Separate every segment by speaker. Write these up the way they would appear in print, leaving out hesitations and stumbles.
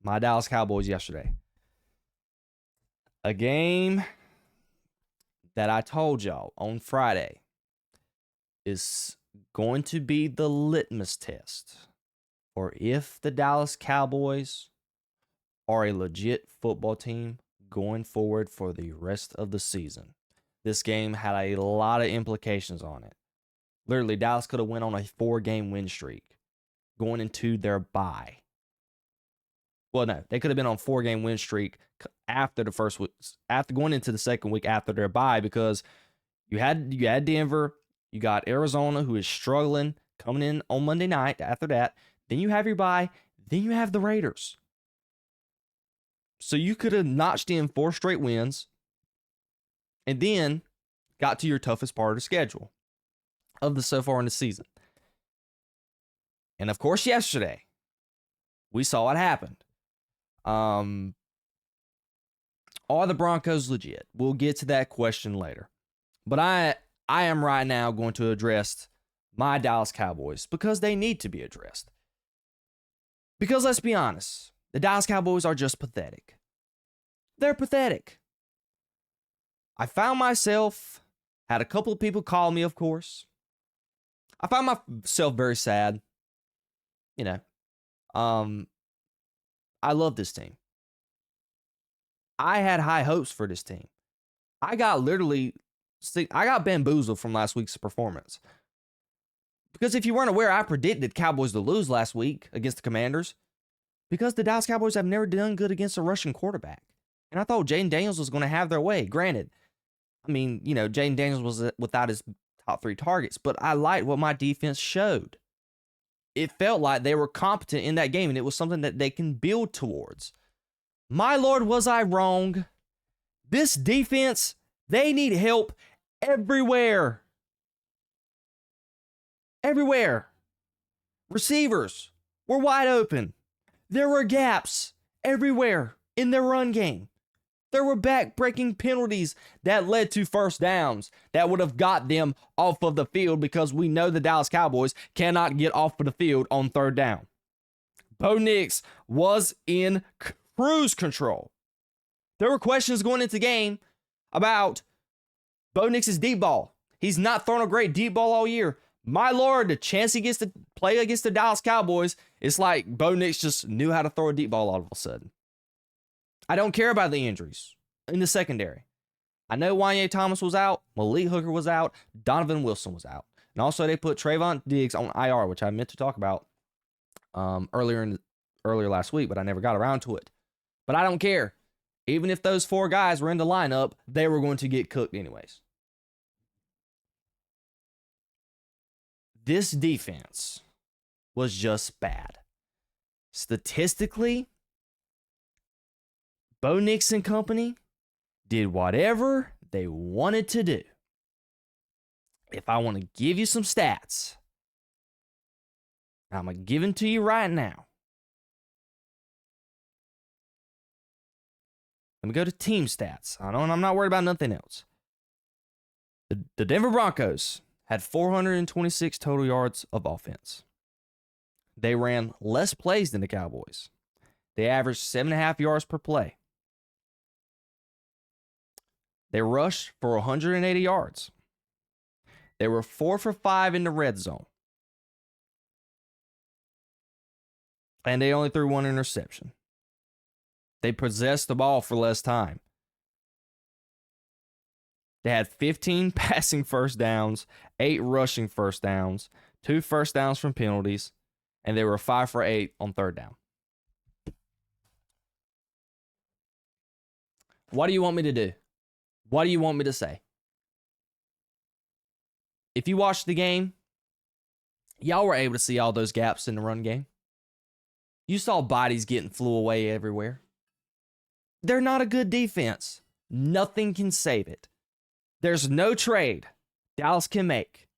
Speaker 1: my Dallas Cowboys yesterday. A game that I told y'all on Friday is going to be the litmus test for if the Dallas Cowboys are a legit football team going forward for the rest of the season. This game had a lot of implications on it. Literally, Dallas could have went on a 4-game win streak going into their bye. Well, no, they could have been on a 4-game win streak after the first week, after going into the second week after their bye, because you had Denver, you got Arizona, who is struggling coming in on Monday night. After that, then you have your bye, then you have the Raiders. So you could have notched in 4 straight wins, and then got to your toughest part of the schedule of the so far in the season. And of course, yesterday we saw what happened. Are the Broncos legit? We'll get to that question later. But I am right now going to address my Dallas Cowboys because they need to be addressed. Because let's be honest, the Dallas Cowboys are just pathetic. They're pathetic. I found myself, had a couple of people call me, of course. I found myself very sad. You know, I love this team. I had high hopes for this team. I got bamboozled from last week's performance. Because if you weren't aware, I predicted Cowboys to lose last week against the Commanders. Because the Dallas Cowboys have never done good against a Russian quarterback. And I thought Jayden Daniels was going to have their way. Granted, I mean, you know, Jayden Daniels was without his top 3 targets. But I liked what my defense showed. It felt like they were competent in that game, and it was something that they can build towards. My Lord, was I wrong? This defense, they need help everywhere. Everywhere. Receivers were wide open. There were gaps everywhere in their run game. There were back-breaking penalties that led to first downs that would have got them off of the field, because we know the Dallas Cowboys cannot get off of the field on 3rd down. Bo Nix was in cruise control. There were questions going into the game about Bo Nix's deep ball. He's not thrown a great deep ball all year. My Lord, the chance he gets to play against the Dallas Cowboys, it's like Bo Nix just knew how to throw a deep ball all of a sudden. I don't care about the injuries in the secondary. I know Wanye Thomas was out, Malik Hooker was out, Donovan Wilson was out. And also they put Trayvon Diggs on IR, which I meant to talk about earlier last week, but I never got around to it. But I don't care. Even if those 4 guys were in the lineup, they were going to get cooked anyways. This defense was just bad. Statistically, Bo Nix and company did whatever they wanted to do. If I want to give you some stats, I'm going to give them to you right now. Let me go to team stats. I know I'm not worried about nothing else. The Denver Broncos had 426 total yards of offense. They ran less plays than the Cowboys. They averaged 7.5 yards per play. They rushed for 180 yards. They were 4 for 5 in the red zone. And they only threw 1 interception. They possessed the ball for less time. They had 15 passing first downs, 8 rushing first downs, 2 first downs from penalties, and they were 5 for 8 on 3rd down. What do you want me to do? What do you want me to say? If you watched the game, y'all were able to see all those gaps in the run game. You saw bodies getting flew away everywhere. They're not a good defense. Nothing can save it. There's no trade Dallas can make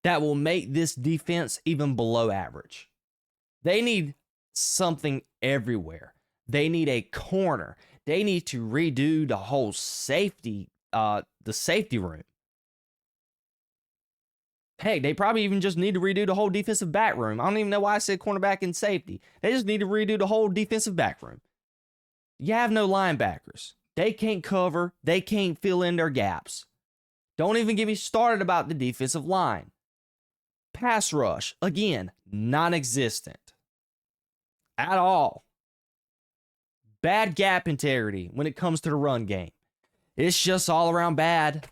Speaker 1: that will make this defense even below average. They need something everywhere. They need a corner. They need to redo the whole safety room. Hey, they probably even just need to redo the whole defensive back room. I don't even know why I said cornerback and safety. They just need to redo the whole defensive back room. You have no linebackers. They can't cover. They can't fill in their gaps. Don't even get me started about the defensive line. Pass rush, again, non-existent at all. Bad gap integrity when it comes to the run game. It's just all around bad.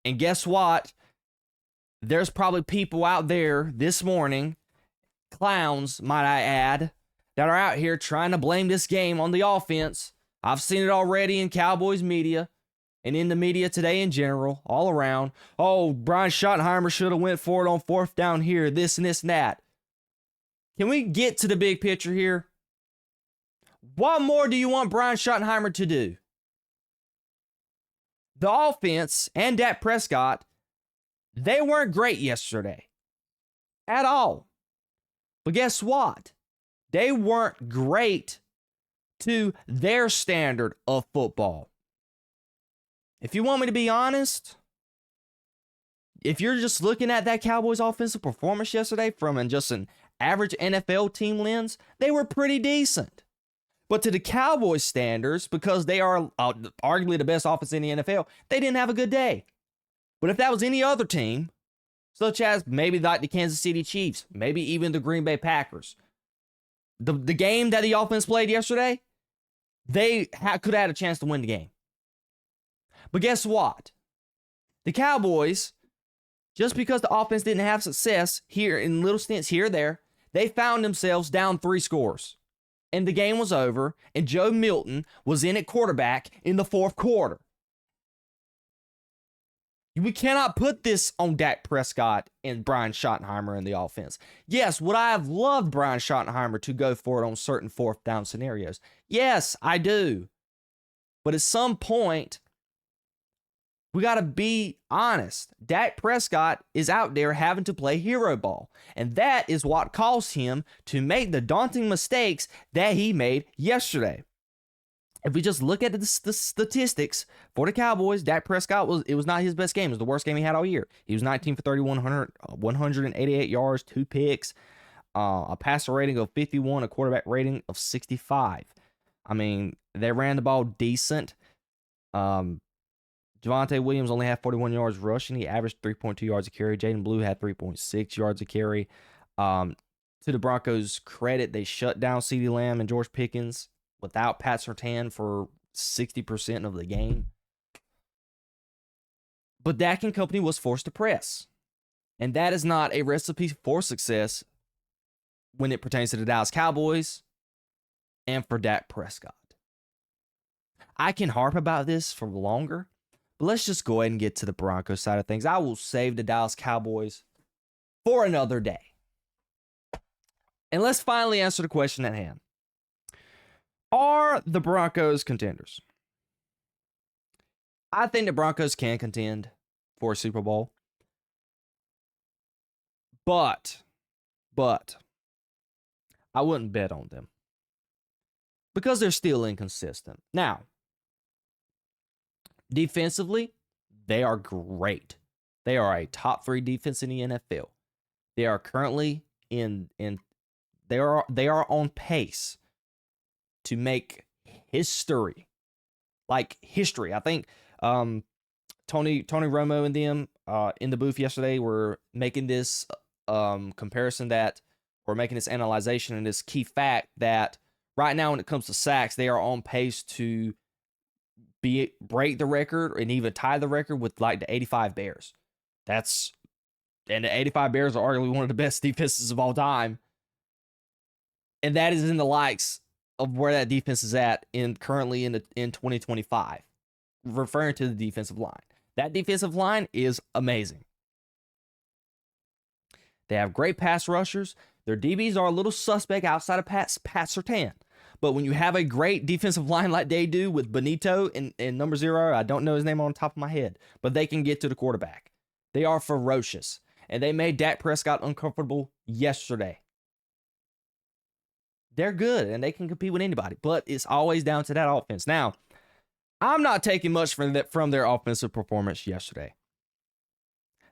Speaker 1: And guess what? There's probably people out there this morning, clowns, might I add, that are out here trying to blame this game on the offense. I've seen it already in Cowboys media and in the media today in general, all around. Oh, Brian Schottenheimer should have went for it on fourth down here, this and this and that. Can we get to the big picture here? What more do you want Brian Schottenheimer to do? The offense and Dak Prescott, they weren't great yesterday at all. But guess what? They weren't great to their standard of football. If you want me to be honest, if you're just looking at that Cowboys offensive performance yesterday from just an average NFL team lens, they were pretty decent. But to the Cowboys standards, because they are arguably the best offense in the NFL, they didn't have a good day. But if that was any other team, such as maybe like the Kansas City Chiefs, maybe even the Green Bay Packers, the game that the offense played yesterday, they could have had a chance to win the game. But guess what? The Cowboys, just because the offense didn't have success here in little stints here or there, they found themselves down 3 scores. And the game was over, and Joe Milton was in at quarterback in the fourth quarter. We cannot put this on Dak Prescott and Brian Schottenheimer in the offense. Yes, would I have loved Brian Schottenheimer to go for it on certain fourth down scenarios? Yes, I do. But at some point, we got to be honest. Dak Prescott is out there having to play hero ball. And that is what caused him to make the daunting mistakes that he made yesterday. If we just look at the statistics for the Cowboys, Dak Prescott was not his best game. It was the worst game he had all year. He was 19 for 31, 188 yards, 2 picks, a passer rating of 51, a quarterback rating of 65. I mean, they ran the ball decent. Javonte Williams only had 41 yards rushing. He averaged 3.2 yards a carry. Jayden Blue had 3.6 yards a carry. To the Broncos' credit, they shut down CeeDee Lamb and George Pickens without Pat Surtain for 60% of the game. But Dak and company was forced to press. And that is not a recipe for success when it pertains to the Dallas Cowboys and for Dak Prescott. I can harp about this for longer, but let's just go ahead and get to the Broncos side of things. I will save the Dallas Cowboys for another day. And let's finally answer the question at hand. Are the Broncos contenders? I think the Broncos can contend for a Super Bowl. But I wouldn't bet on them because they're still inconsistent. Now, defensively, they are great. They are a top 3 defense in the NFL. They are currently they are on pace to make history. Like history. I think Tony Romo and them in the booth yesterday were making this comparison that, or making this analyzation and this key fact that right now when it comes to sacks, they are on pace to break the record and even tie the record with like the 85 Bears. And the 85 Bears are arguably one of the best defenses of all time. And that is in the likes of where that defense is at currently in 2025, referring to the defensive line. That defensive line is amazing. They have great pass rushers. Their DBs are a little suspect outside of Pat Surtain. But when you have a great defensive line like they do with Benito and number 0, I don't know his name on top of my head, but they can get to the quarterback. They are ferocious. And they made Dak Prescott uncomfortable yesterday. They're good, and they can compete with anybody, but it's always down to that offense. Now, I'm not taking much from their offensive performance yesterday.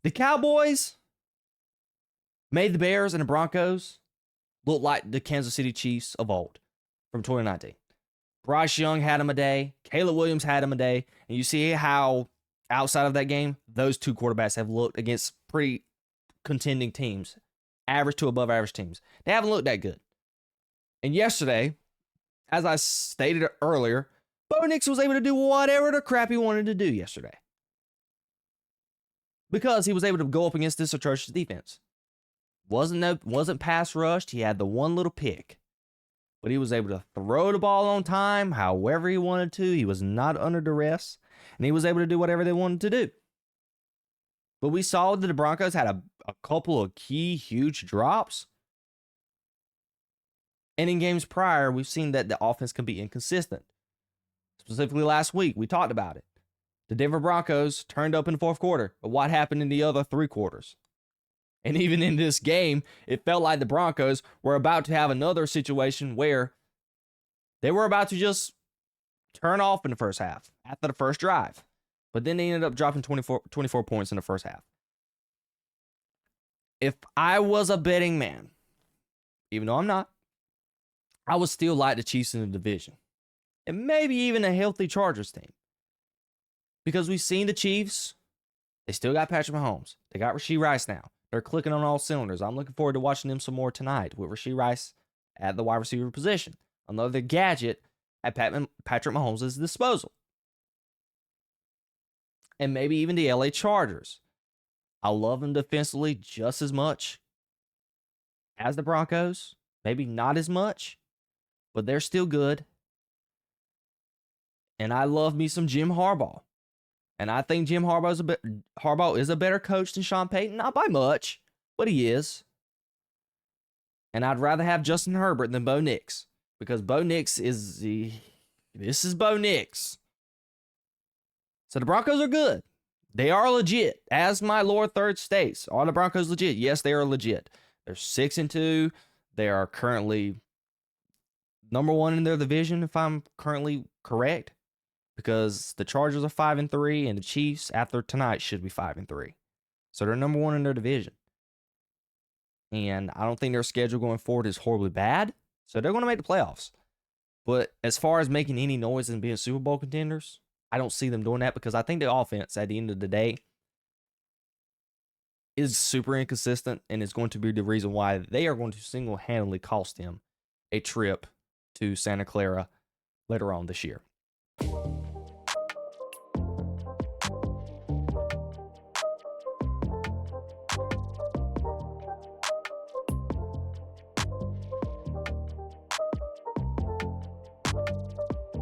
Speaker 1: The Cowboys, made the Bears and the Broncos look like the Kansas City Chiefs of old from 2019. Bryce Young had him a day. Caleb Williams had him a day. And you see how outside of that game, those two quarterbacks have looked against pretty contending teams, average to above average teams. They haven't looked that good. And yesterday, as I stated earlier, Bo Nix was able to do whatever the crap he wanted to do yesterday. Because he was able to go up against this atrocious defense. Wasn't pass rushed. He had the one little pick. But he was able to throw the ball on time however he wanted to. He was not under duress. And he was able to do whatever they wanted to do. But we saw that the Broncos had a couple of key, huge drops. And in games prior, we've seen that the offense can be inconsistent. Specifically last week, we talked about it. The Denver Broncos turned up in the fourth quarter. But what happened in the other three quarters? And even in this game, it felt like the Broncos were about to have another situation where they were about to just turn off in the first half after the first drive. But then they ended up dropping 24 points in the first half. If I was a betting man, even though I'm not, I would still like the Chiefs in the division. And maybe even a healthy Chargers team. Because we've seen the Chiefs, they still got Patrick Mahomes. They got Rashee Rice now. They're clicking on all cylinders. I'm looking forward to watching them some more tonight with Rashee Rice at the wide receiver position. Another gadget at Patrick Mahomes' disposal. And maybe even the LA Chargers. I love them defensively just as much as the Broncos. Maybe not as much, but they're still good. And I love me some Jim Harbaugh. And I think Jim Harbaugh is a better coach than Sean Payton. Not by much, but he is. And I'd rather have Justin Herbert than Bo Nix. Because Bo Nix this is Bo Nix. So the Broncos are good. They are legit. As my lower third states, are the Broncos legit? Yes, they are legit. They're 6-2. They are currently number one in their division, if I'm currently correct. Because the Chargers are 5-3, and the Chiefs, after tonight, should be 5-3. So they're number one in their division. And I don't think their schedule going forward is horribly bad. So they're going to make the playoffs. But as far as making any noise and being Super Bowl contenders, I don't see them doing that because I think the offense, at the end of the day, is super inconsistent and is going to be the reason why they are going to single-handedly cost them a trip to Santa Clara later on this year.